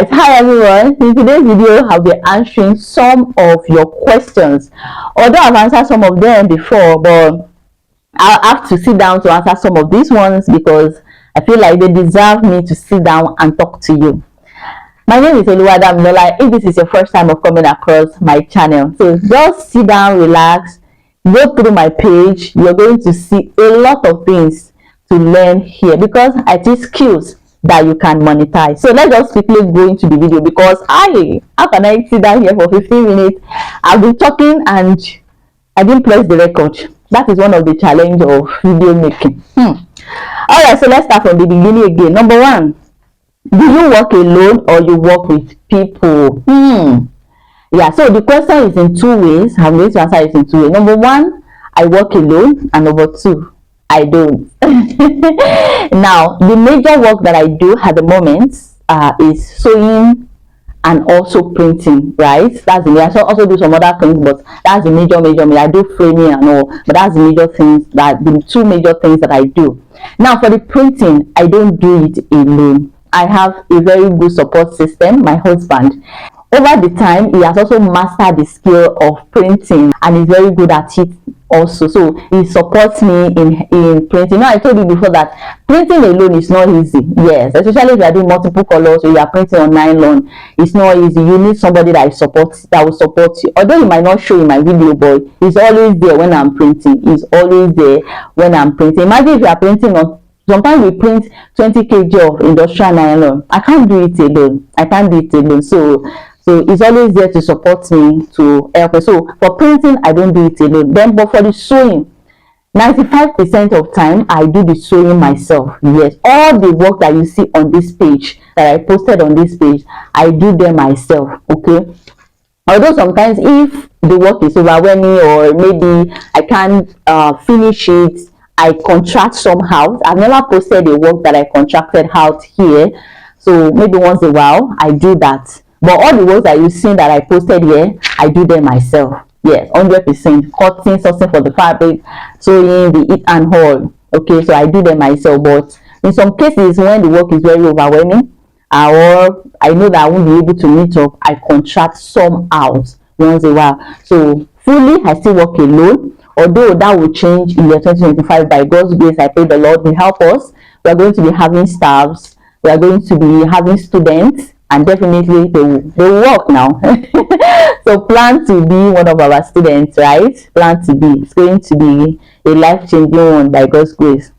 Hi everyone. In today's video, I'll be answering some of your questions. Although I've answered some of them before, but I'll have to sit down to answer some of these ones because I feel like they deserve me to sit down and talk to you. My name is DAMILOLA. If this is your first time of coming across my channel, so just sit down, relax, go through my page. You're going to see a lot of things to learn here because I teach skills that you can monetize. So let's just quickly go into the video because how can I sit down here for 15 minutes? I've been talking and I didn't press the record. That is one of the challenge of video making. All right, so let's start from the beginning again. Number one, do you work alone or you work with people? Yeah, so the question is in two ways. I'm going to answer it in two ways. Number one, I work alone, and number two, I don't. Now, the major work that I do at the moment is sewing and also printing, right? That's the I also do some other things, but that's the major. I do framing and all, but that's the major things the two major things that I do. Now, for the printing, I don't do it alone. I have a very good support system, my husband. Over the time, he has also mastered the skill of printing and is very good at it also. So he supports me in printing. Now, I told you before that printing alone is not easy. Yes, especially if you are doing multiple colors or you are printing on nylon, it's not easy. You need somebody that will support you. Although he might not show in my video, but he's always there when I'm printing. He's always there when I'm printing. Imagine if you are printing on. Sometimes we print 20 kg of industrial nylon. I can't do it alone. So he's always there to support me, to help me. So for printing, I don't do it alone. Then, but for the sewing, 95% of time I do the sewing myself. Yes, all the work that you see on this page that I posted on this page, I do them myself. Okay. Although sometimes if the work is overwhelming or maybe I can't finish it, I contract somehow. I've never posted a work that I contracted out here. So maybe once in a while I do that. But all the works that you've seen that I posted here, I do them myself. Yes, 100%. Cutting, sourcing for the fabric, sewing, the it and haul. Okay, so I do them myself. But in some cases, when the work is very overwhelming, or I know that I won't be able to meet up, I contract some out once in a while. So fully, I still work alone. Although that will change in the 2025 by God's grace. I pray the Lord will help us. We are going to be having staffs. We are going to be having students. And definitely they will work now. So plan to be one of our students, right? Plan to be. It's going to be a life-changing one by God's grace.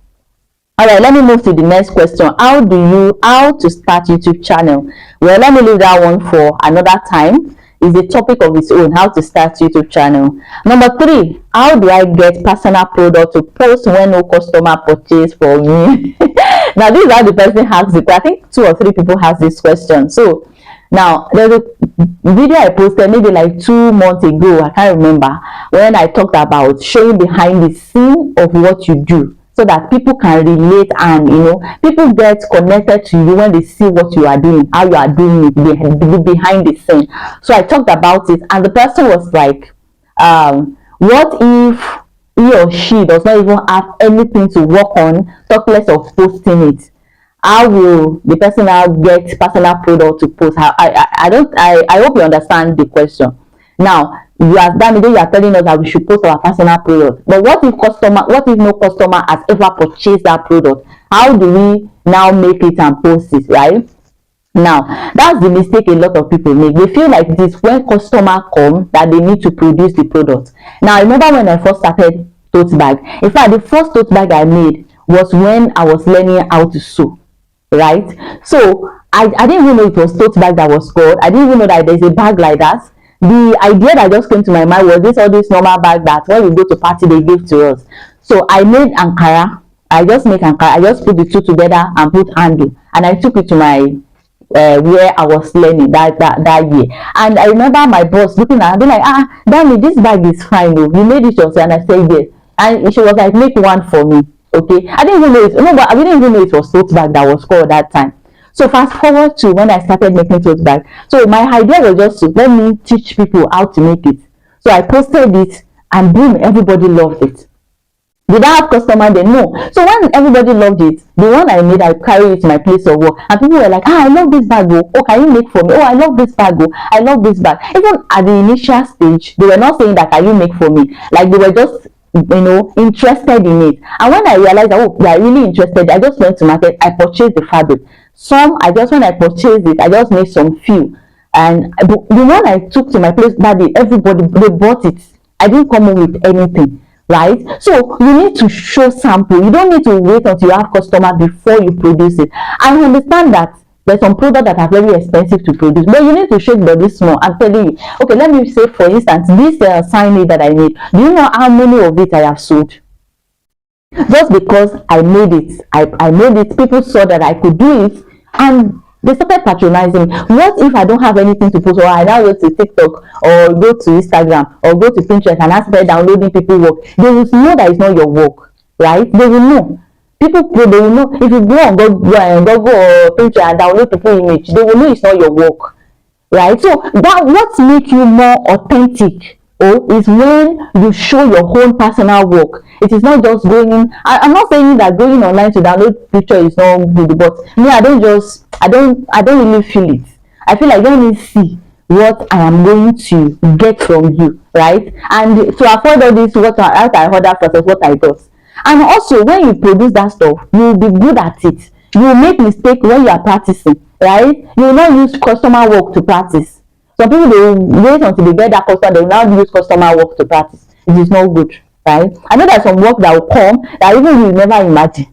All right, let me move to the next question. How to start YouTube channel? Well, let me leave that one for another time. It's a topic of its own, how to start YouTube channel. Number three, how do I get personal product to post when no customer purchase from me? Now, this is how the person has it. I think 2 or 3 people has this question. So now there's a video I posted maybe like 2 months ago, I can't remember, when I talked about showing behind the scene of what you do, so that people can relate and people get connected to you when they see what you are doing, how you are doing it behind the scene. So I talked about it and the person was like, what if he or she does not even have anything to work on, talk less of posting it? How will the person now get personal product to post? I hope you understand the question. Now, you are telling us that we should post our personal product. But what if no customer has ever purchased that product? How do we now make it and post it, right? Now, that's the mistake a lot of people make. They feel like this when customer come that they need to produce the product. Now, I remember when I first started tote bag. In fact, the first tote bag I made was when I was learning how to sew, right? So I didn't even know it was tote bag that was called. I didn't even know that there's a bag like that. The idea that just came to my mind was all this normal bag that when we go to party they give to us. So I made Ankara. I just put the two together and put handle, and I took it to my where I was learning that year. And I remember my boss looking at me like, Dami, this bag is fine though. You made it yourself. And I said yes. And she was like, make one for me. Okay, I didn't even know it was tote bag that was called that time. So fast forward to when I started making tote bag. So my idea was just to let me teach people how to make it. So I posted it and boom, everybody loved it. Did I have customer then? No. So when everybody loved it, the one I made, I carried it to my place of work, and people were like, I love this bag. Oh, can you make for me? Oh, I love this bag. Oh, I love this bag. Even at the initial stage, they were not saying that, can you make for me? Like, they were just, interested in it. And when I realized that, oh, they are really interested, I just went to market, I purchased the fabric. Some, when I purchased it, I just made some few. And the one I took to my place that day, everybody, they bought it. I didn't come up with anything, right? So you need to show sample. You don't need to wait until you have customer before you produce it. I understand that there's some products that are very expensive to produce, but you need to shake body small. I'm telling you. Okay, let me say, for instance, this signage that I made. Do you know how many of it I have sold? Just because I made it, I made it, people saw that I could do it, and they started patronizing. What if I don't have anything to post, or I now go to TikTok or go to Instagram or go to Pinterest and I start downloading people's work? They will know that it's not your work, right? They will know. People, they will know. If you go on Google or Pinterest and download people's image, they will know it's not your work, right? So that what makes you more authentic, is when you show your own personal work. It is not just going. I'm not saying that going online to download picture is not good, but me, I don't really feel it. I feel like, let me see what I am going to get from you, right? And to avoid all this, what I order process, what I got. And also, when you produce that stuff, you will be good at it. You will make mistake when you are practicing, right? You will not use customer work to practice. Some people, they will wait until they get that customer, they will now use customer work to practice. It is not good, right? I know there's some work that will come that even you never imagine.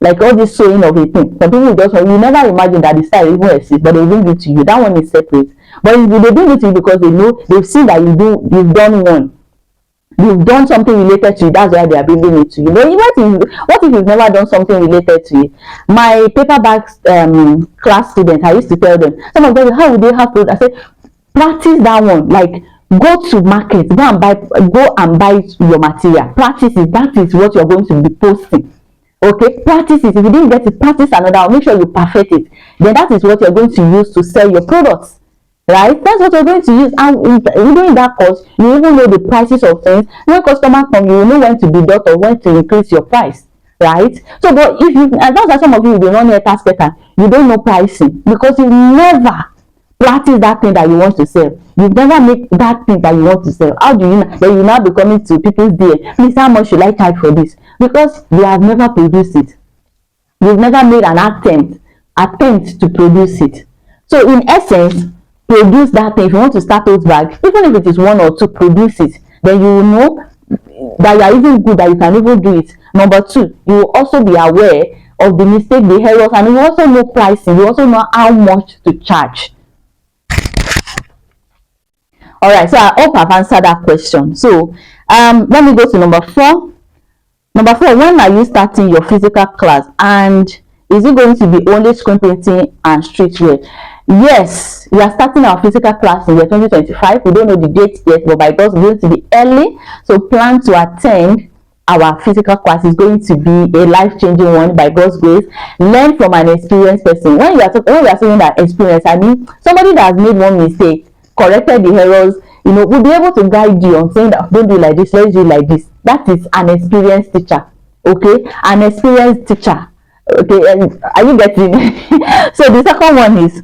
Like all this sewing of a thing. Some people just, you never imagine that the style even exists, but they bring it to you. That one is separate. But they bring it to you because they know, they've seen that you've done one. You've done something related to it. That's why they are bringing it to you. But what if you've never done something related to it? My paperback class students, I used to tell them, some of them, how would they have to? I said, practice that one. Like, go to market, go and buy your material. Practice it. That is what you're going to be posting. Okay, practice it. If you didn't get it, practice another one. Make sure you perfect it. Then that is what you're going to use to sell your products. Right? That's what you're going to use. And doing that course, you even know the prices of things. When customers come, you will know when to deduct or when to increase your price. Right? So, but if you, as long as some of you will be running a task better, you don't know pricing because you never practice that thing that you want to sell. You never make that thing that you want to sell. How do you know? Then you now be coming to people's DM. Please, how much should I charge for this? Because you have never produced it. You've never made an attempt to produce it. So in essence, produce that thing. If you want to start those bags, even if it is one or two, produce it. Then you will know that you are even good, that you can even do it. Number two, you will also be aware of the mistake, the errors, and you also know pricing. You also know how much to charge. All right, so I hope I've answered that question. So let me go to number 4. Number 4, when are you starting your physical class, and is it going to be only screen printing and streetwear? Yes, we are starting our physical class in the 2025. We don't know the date yet, but by God's grace, it's going to be early. So plan to attend our physical class. Is going to be a life-changing one by God's grace. Learn from an experienced person. When we are saying that experience, I mean somebody that has made one mistake, corrected the errors, will be able to guide you on saying that don't do it like this, let's do it like this. That is an experienced teacher. Okay, an experienced teacher. Okay, and are you getting? So the second one is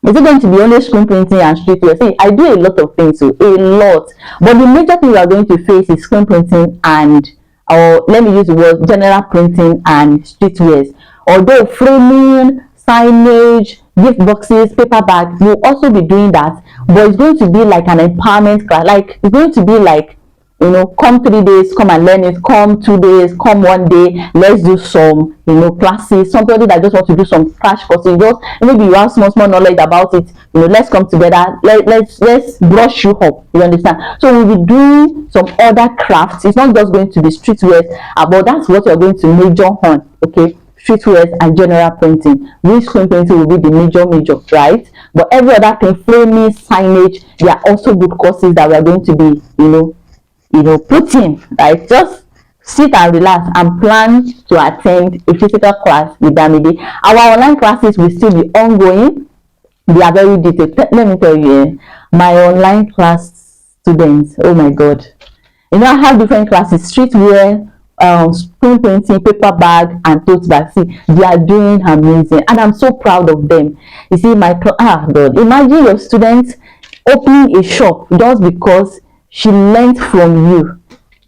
it going to be only screen printing and streetwear? See, I do a lot of things, so a lot. But the major thing we are going to face is screen printing and, or let me use the word, general printing and streetwear. Although framing, signage, gift boxes, paper bags, we'll also be doing that. But it's going to be like an empowerment class. Like, it's going to be like, come 3 days, come and learn it, come 2 days, come 1 day, let's do some, classes. Somebody that just wants to do some crash courses, just maybe you have small knowledge about it, let's come together, let's brush you up, you understand? So we'll be doing some other crafts. It's not just going to be streetwear, but that's what you're going to major on, okay? Streetwear and general printing. Which screen printing will be the major, right? But every other thing, framing, signage, they are also good courses that we are going to be, put in, right? Just sit and relax and plan to attend a physical class with Damide. Our online classes will still be ongoing. They are very detailed. Let me tell you, my online class students, oh my God. I have different classes: streetwear, screen printing, paper bag, and tote bag. See, they are doing amazing, and I'm so proud of them. You see, God, imagine your students opening a shop just because she learned from you.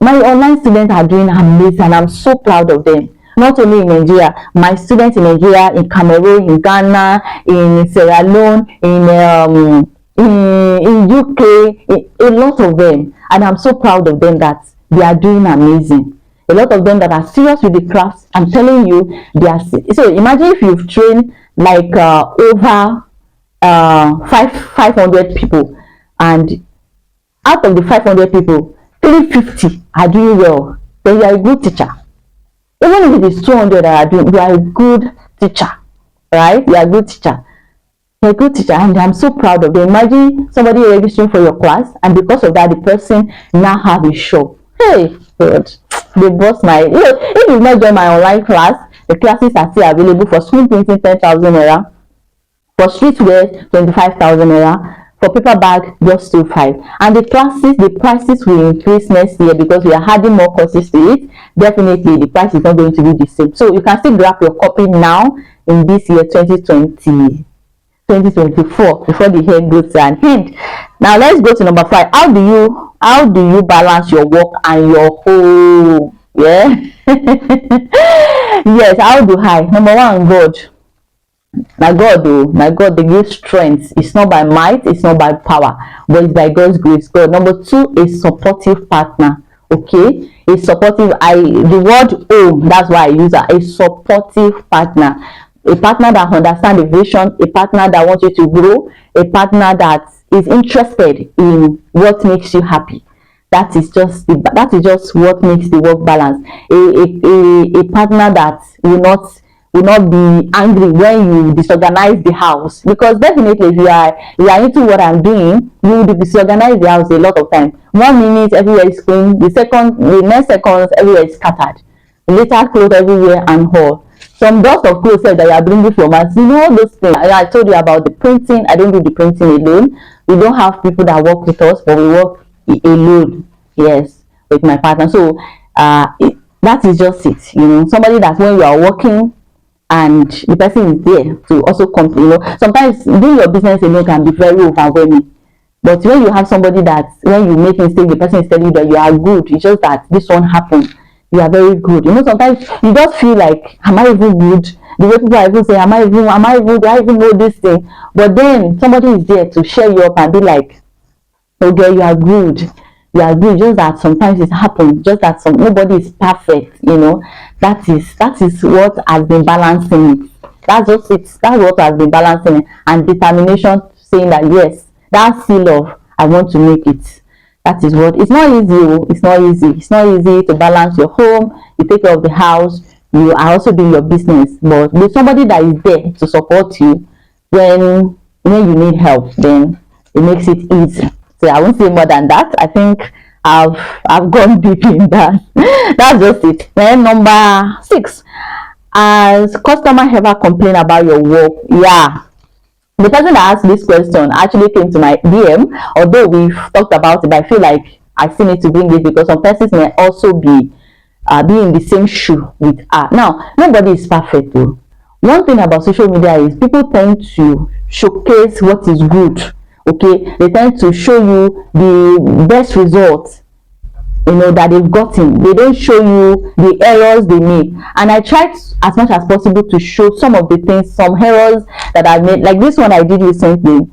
My online students are doing amazing, and I'm so proud of them. Not only in Nigeria, my students in Nigeria, in Cameroon, in Ghana, in Sierra Leone, in UK, a lot of them, and I'm so proud of them that they are doing amazing. A lot of them that are serious with the crafts. I'm telling you, they are. So imagine if you've trained like over 500 people, and out of the 500 people, 350 are doing well. Then you are a good teacher. Even if it is 200 that are doing, you are a good teacher, right? You are a good teacher. You're a good teacher, and I'm so proud of them. Imagine somebody registering for your class, and because of that, the person now have a shop. Hey, God, they bust my. If you've not joined my online class, the classes are still available. For screen printing, 10,000 naira. For streetwear, 25,000 naira. For paper bag, just 2,500. And the prices will increase next year because we are adding more courses to it. Definitely, the price is not going to be the same. So you can still grab your copy now in this year, 2024, before the year goes to an end. Now let's go to number 5. How do you balance your work and your home? Yeah. Yes, how do I? Number 1, God. My God, they give strength. It's not by might, it's not by power, but it's by God's grace. God. Number 2, a supportive partner. Okay, a supportive. The word home. That's why I use a supportive partner. A partner that understands the vision. A partner that wants you to grow. A partner that is interested in what makes you happy. That is just what makes the work balance. A partner that will not be angry when you disorganize the house, because definitely if you are into what I'm doing, you will disorganize the house a lot of time. 1 minute everywhere is clean, the next seconds everywhere is scattered, litter clothes everywhere and all. Some dust of clothes that you are bringing from us, those things. I told you about the printing. I don't do the printing alone. We don't have people that work with us, but we work alone. Yes, with my partner. So that is just it. Somebody that when you are working and the person is there to also come. Sometimes doing your business alone can be very overwhelming, but when you have somebody that when you make mistake, the person is telling you that you are good, it's just that this one happened, you are very good. Sometimes you just feel like, am I even good? The way people are even saying, do I even know this thing? But then somebody is there to cheer you up and be like, okay, you are good. You are good. Just that sometimes it happens. Just that nobody is perfect. That is what has been balancing it. That's just it. That's what has been balancing it. And determination, saying that yes, that seal of I want to make it. That is what. It's not easy. It's not easy. It's not easy to balance your home. You take care of the house. You are also doing your business. But with somebody that is there to support you when you need help, then it makes it easy. So I won't say more than that. I think I've gone deep in that. That's just it. Then number 6, has customer ever complain about your work? Yeah. The person that asked this question actually came to my DM, although we've talked about it, but I feel like I still need to bring it because some persons may also be in the same shoe with her. Now, nobody is perfect though. One thing about social media is people tend to showcase what is good. Okay, they tend to show you the best results that they've gotten. They don't show you the errors they made, and I tried as much as possible to show some of the things, some errors that I made. Like this one I did recently.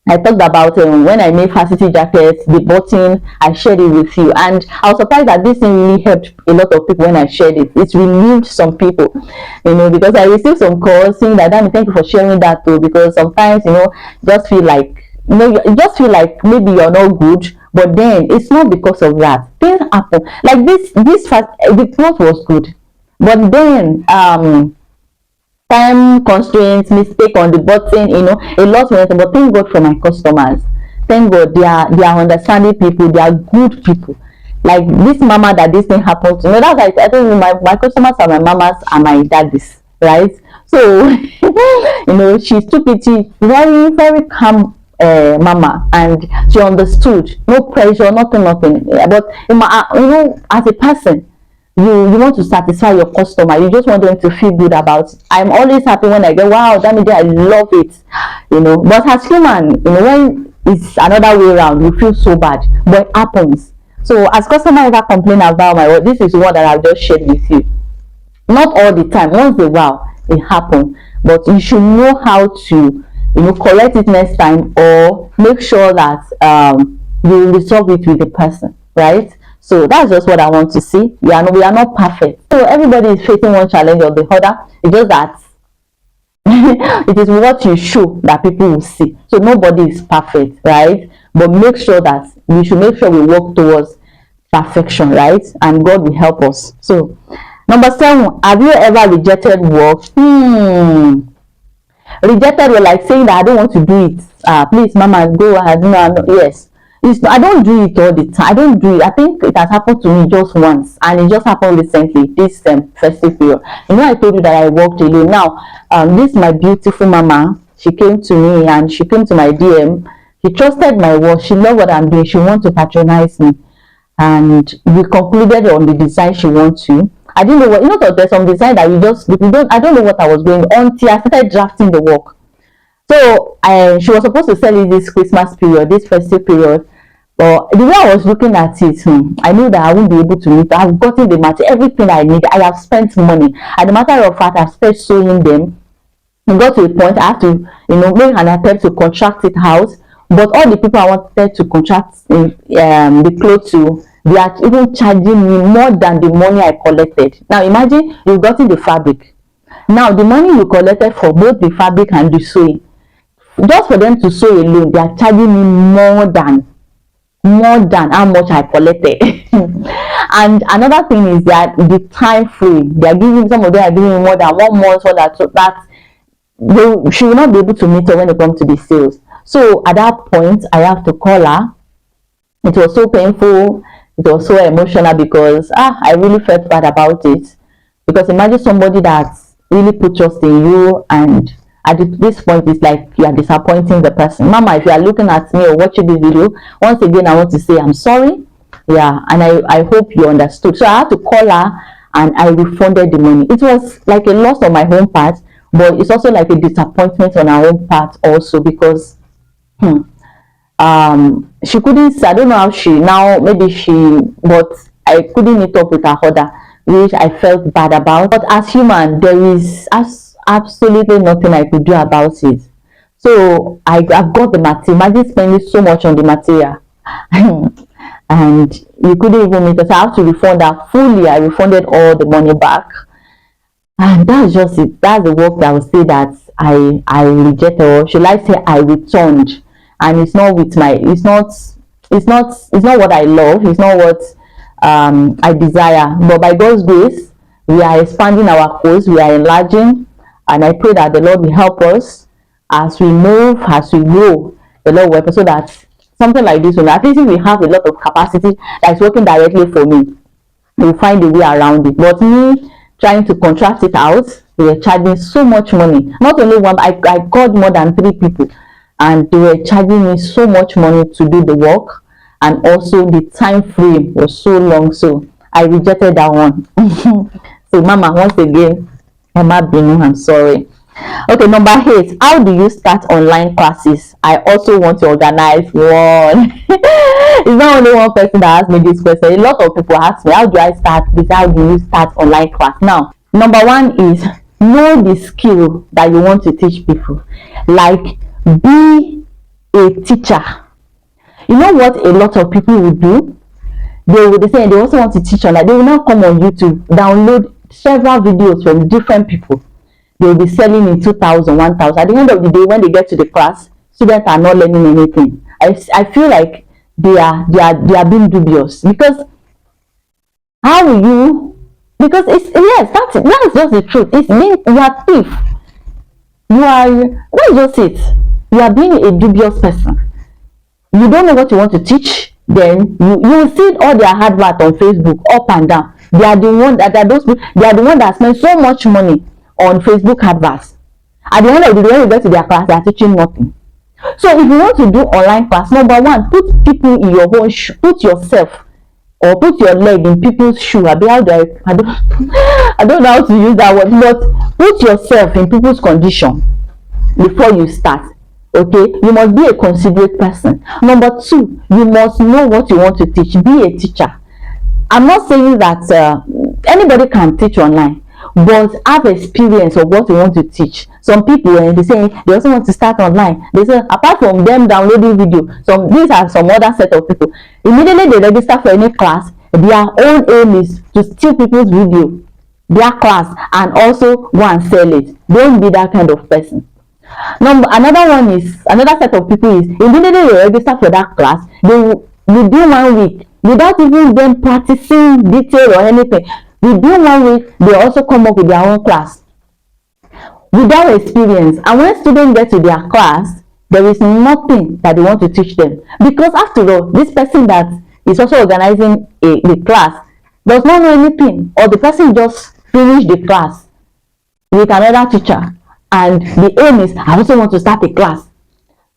I talked about when I made varsity jackets, the button. I shared it with you, and I was surprised that this thing really helped a lot of people when I shared it. It relieved some people, because I received some calls saying that, "Dami, thank you for sharing that too," because sometimes just feel like you just feel like maybe you're not good, but then it's not because of that. Things happen. Like the cloth was good, but then time constraints, mistake on the button, a lot went. But thank God for my customers. Thank God they are understanding people. They are good people. Like this mama that this thing happened to. That's like I told you, my customers are my mamas and my daddies, right? So she took it. She very very calm. Mama, and she understood, no pressure, nothing. But as a person, you want to satisfy your customer. You just want them to feel good about it. I'm always happy when I get, wow, that media, I love it, you know. But as human, you know, when it's another way around, you feel so bad, but it happens. So as customer ever complain about my work, this is what that I've just shared with you. Not all the time, once in a while it happens, but you should know how to, you know, correct it next time, or make sure that you resolve it with the person, right? So that's just what I want to see. We are not perfect, so everybody is facing one challenge or the other. It's just that it is what you show that people will see. So nobody is perfect, right? But make sure that we should make sure we work towards perfection, right? And God will help us. So number 7, have you ever rejected work? Rejected were like saying that I don't want to do it. Please, mama, go ahead. No, yes. I don't do it all the time. I don't do it. I think it has happened to me just once, and it just happened recently, this festive period. You know, I told you that I worked alone. Now, this my beautiful mama, she came to me and she came to my DM. She trusted my work. She loved what I'm doing. She wants to patronize me, and we concluded on the design she wants to. I didn't know what, you know, there's some design that I don't know what I was doing until I started drafting the work. So she was supposed to sell it this Christmas period, this festive period. But the way I was looking at it, I knew that I wouldn't be able to meet. I've gotten the material, everything I need. I have spent money. As a matter of fact, I've spent sewing them. It got to a point I have to, you know, make an attempt to contract it out. But all the people I wanted to contract the clothes to, they are even charging me more than the money I collected. Now imagine you've gotten the fabric. Now the money you collected for both the fabric and the sewing, just for them to sew alone, they are charging me more than how much I collected. And another thing is that the time frame, they are giving, some of them are giving me more than 1 month, so that she will not be able to meet her when it comes to the sales. So at that point, I have to call her. It was so painful. It was so emotional because I really felt bad about it. Because imagine somebody that really put trust in you, and at this point it's like you are disappointing the person. Mama, if you are looking at me or watching this video, once again I want to say I'm sorry. Yeah, and I hope you understood. So I had to call her and I refunded the money. It was like a loss on my own part, but it's also like a disappointment on our own part also, because she couldn't, I don't know how she now, but I couldn't meet up with her order, which I felt bad about. But as human, there is absolutely nothing I could do about it. So I've got the material. Imagine spending so much on the material and you couldn't even meet us. I have to refund her fully. I refunded all the money back, and that's just it. That's the work that I would say that I rejected, or should I say I returned. And it's not with my, it's not what I love. It's not what I desire. But by God's grace, we are expanding our course. We are enlarging, and I pray that the Lord will help us as we move, as we grow. The Lord will help us, so that something like this, at least if we have a lot of capacity that is working directly for me, we'll find a way around it. But me trying to contract it out, they were charging so much money. Not only one, I got more than 3 people, and they were charging me so much money to do the work, and also the time frame was so long. So I rejected that one. So mama, once again, Emma Binu, I'm sorry. Okay, number 8, how do you start online classes? I also want to organize one. It's not only one person that asked me this question. A lot of people ask me, how do I start this? How do you start online class? Now, number 1 is know the skill that you want to teach people. Like, be a teacher. You know what a lot of people will do? They say they also want to teach online. They will now come on YouTube, download several videos from different people. They will be selling in 2,000, 1,000. At the end of the day, when they get to the class, students are not learning anything. I feel like they are being dubious, because how will you? Because it's, yes, that's just the truth. It's being, you are thief. That's just it. You are being a dubious person. You don't know what you want to teach. Then you will see all their adverts on Facebook up and down. They are the one that spend so much money on Facebook adverts. At the end of the day, when you get to their class, they are teaching nothing. So if you want to do online class, number 1, put people in your own shoe. Put yourself or put your leg in people's shoe. I don't know how to use that word, but put yourself in people's condition before you start. Okay, you must be a considerate person. Number two, you must know what you want to teach. Be a teacher. I'm not saying that anybody can teach online, but have experience of what you want to teach. Some people, they say they also want to start online. They say apart from them downloading video, these are some other set of people. Immediately they register for any class, their own aim is to steal people's video, their class, and also go and sell it. Don't be that kind of person. Another set of people is immediately they register for that class, within 1 week, without even them practicing detail or anything, within 1 week they also come up with their own class without experience. And when students get to their class, there is nothing that they want to teach them, because after all, this person that is also organizing the class does not know anything, or the person just finished the class with another teacher, and the aim is, I also want to start a class.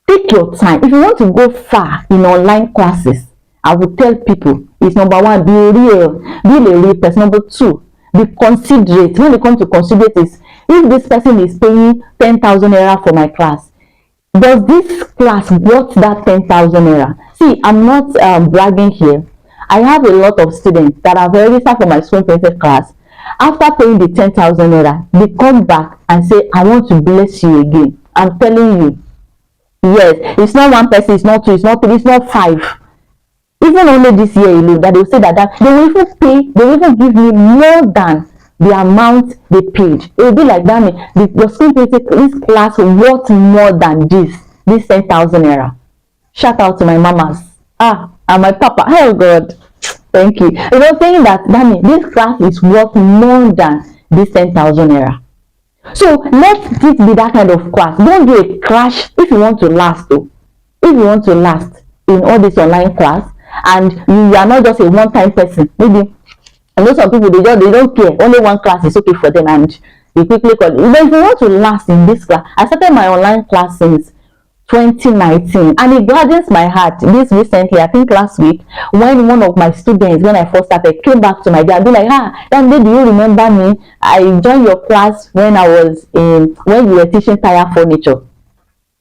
Take your time. If you want to go far in online classes, I would tell people, is number one, be real, be a real person. Number two, be considerate. When it comes to considerate, is if this person is paying 10,000 naira for my class, does this class worth that 10,000 naira? See, I'm not bragging here. I have a lot of students that have registered for my screen printed class. After paying the 10,000 naira, they come back and say, I want to bless you again. I'm telling you, yes, it's not one person, it's not two, it's not three, it's not five. Even only this year alone, that they will say that they will even pay, they will even give me more than the amount they paid. It will be like that. Your screen printed this class worth more than this 10,000 naira. Shout out to my mamas, and my papa. Oh God, thank you. They were saying that this class is worth more than this 10,000 naira. So let it be that kind of class. Don't do a crash if you want to last though. If you want to last in all this online class, and you are not just a one-time person, maybe I know some people they don't care, only one class is okay for them and they quickly call it. But if you want to last in this class, I started my online class since 2019, and it gladdens my heart this recently, I think last week, when one of my students, when I first started, came back to my dad and be like, that day, do you remember me? I joined your class when you were teaching tire furniture.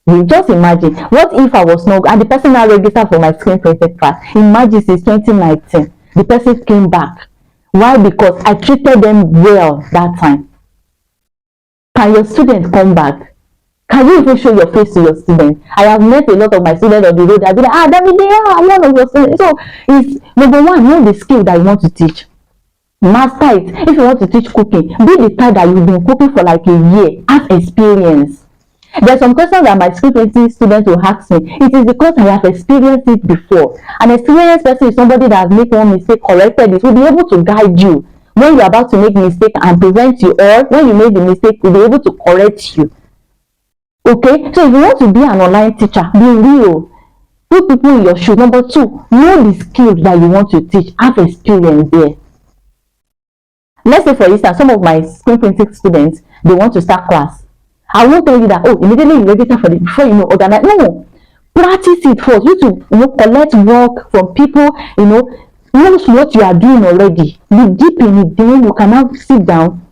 You just imagine, what if I was not, and the person now registered for my screen printed class. Imagine since 2019, the person came back. Why? Because I treated them well that time. Can your students come back? Can you even show your face to your students? I have met a lot of my students on the road. I'll be like, I'm one of your students. So it's number one, know the skill that you want to teach. Master it. If you want to teach cooking, be the type that you've been cooking for like a year. Have experience. There's some questions that my screen printing students will ask me. It is because I have experienced it before. An experienced person is somebody that has made one mistake, corrected it, will be able to guide you when you're about to make a mistake and prevent you, or when you make the mistake, will be able to correct you. Okay, so if you want to be an online teacher, be real. Put people in your shoes. Number two, know the skills that you want to teach. Have experience there. Let's say, for instance, some of my screen printing students, they want to start class. I won't tell you that, immediately you register for it before you organize. No, practice it first. You to collect work from people, know what you are doing already. Be deep in it. Then you can now sit down,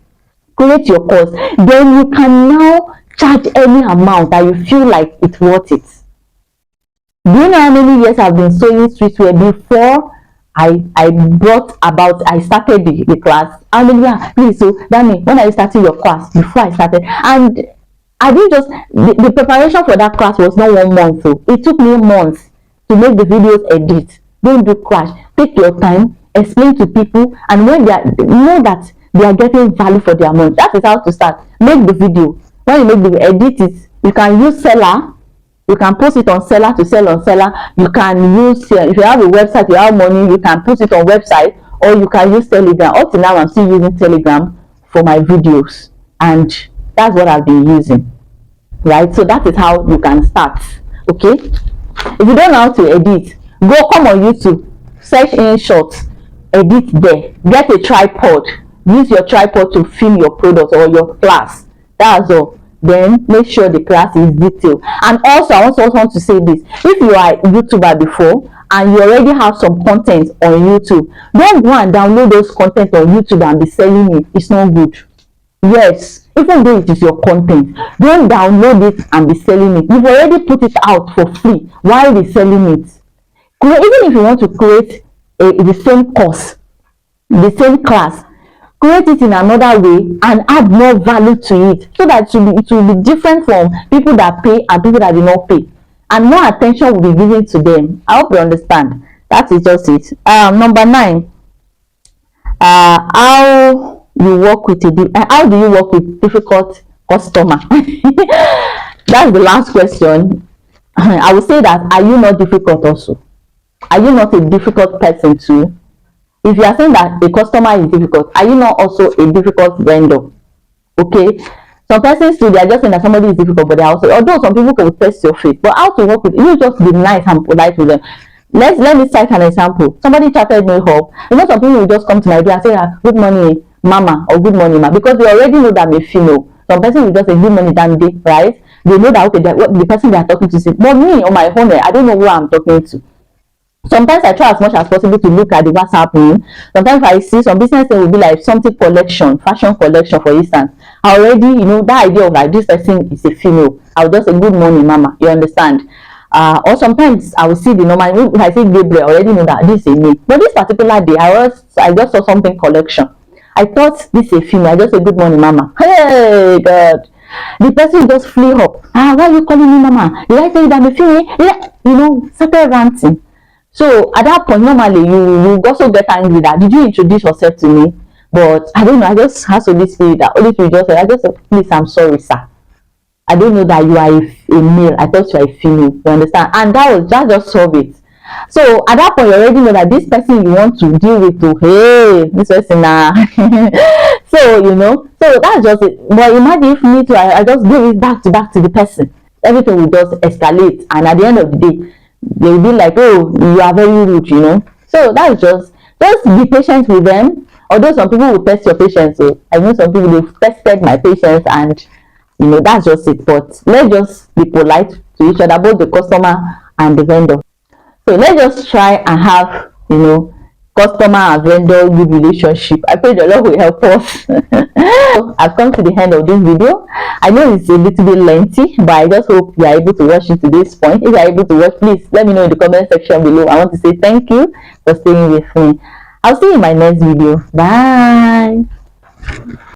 create your course. Then you can now charge any amount that you feel like it's worth it. Do you know how many years I've been sewing streetwear before I started the class? How many years? Please, so that means when I started your class, before I started, and I didn't just the preparation for that class was not 1 month, so it took me months to make the videos edit. Don't do crash. Take your time, explain to people, and when they know that they are getting value for their money. That is how to start. Make the video. When you make the edit it, you can use Seller. You can post it on Seller to sell on Seller. You can use, if you have a website, you have money, you can put it on website, or you can use Telegram. Up to now, I'm still using Telegram for my videos, and that's what I've been using, right? So that is how you can start. Okay, if you don't know how to edit, come on YouTube, search InShot, edit there. Get a tripod. Use your tripod to film your product or your class. That's all. Then make sure the class is detailed. And also, I also want to say this: if you are a YouTuber before and you already have some content on YouTube, don't go and download those content on YouTube and be selling it. It's not good. Yes, even though it is your content, don't download it and be selling it. You've already put it out for free. Why are you selling it? Even if you want to create the same course, the same class, create it in another way and add more value to it, so that it will be different from people that pay and people that do not pay, and more attention will be given to them. I hope you understand. That is just it. Number 9, how do you work with difficult customer? That's the last question. I would say that, are you not difficult also? Are you not a difficult person too? If you are saying that a customer is difficult, are you not also a difficult vendor? Okay, some persons too, they are just saying that somebody is difficult, but they are also, although some people can test your faith, but how to work with you, just be nice and polite with them. Let me cite an example. Somebody chatted me up. You know, some people will just come to my door and say, good morning mama, or good morning ma, because they already know that I'm a female. Some person will just say good morning Dandy, right? They know that, okay, what the person they are talking to say. But me, on my own, I don't know who I'm talking to. Sometimes I try as much as possible to look at the WhatsApp room. Sometimes I see some business will be like something collection, fashion collection, for instance. I already, that idea of like this person is a female. I'll just say good morning mama, you understand? Or sometimes I will see the normal, if I see Gabriel, I already know that this is a male. But this particular day, I just saw something collection. I thought this is a female. I just said good morning mama. Hey God, the person just flew up. Why are you calling me mama? Did I tell you that I'm a female? Started ranting. So at that point, normally you also get angry that, did you introduce yourself to me? But I don't know, I just have Holy Spirit that Holy Spirit just said, I just said, please, I'm sorry sir, I don't know that you are a male, I thought you are a female. You understand? And that just solved it. So at that point, you already know that this person you want to deal with, hey, this person so that's just it. But imagine if me too, I just give it back to the person, everything will just escalate, and at the end of the day they will be like, oh, you are very rude, So that's just be patient with them. Although some people will test your patience, so I know some people, they've tested my patience, and that's just it. But let's just be polite to each other, both the customer and the vendor. So let's just try and have customer and vendor good relationship. I pray the Lord will help us. So I've come to the end of this video. I know it's a little bit lengthy, but I just hope you are able to watch it to this point. If you are able to watch, please let me know in the comment section below. I want to say thank you for staying with me. I'll see you in my next video. Bye.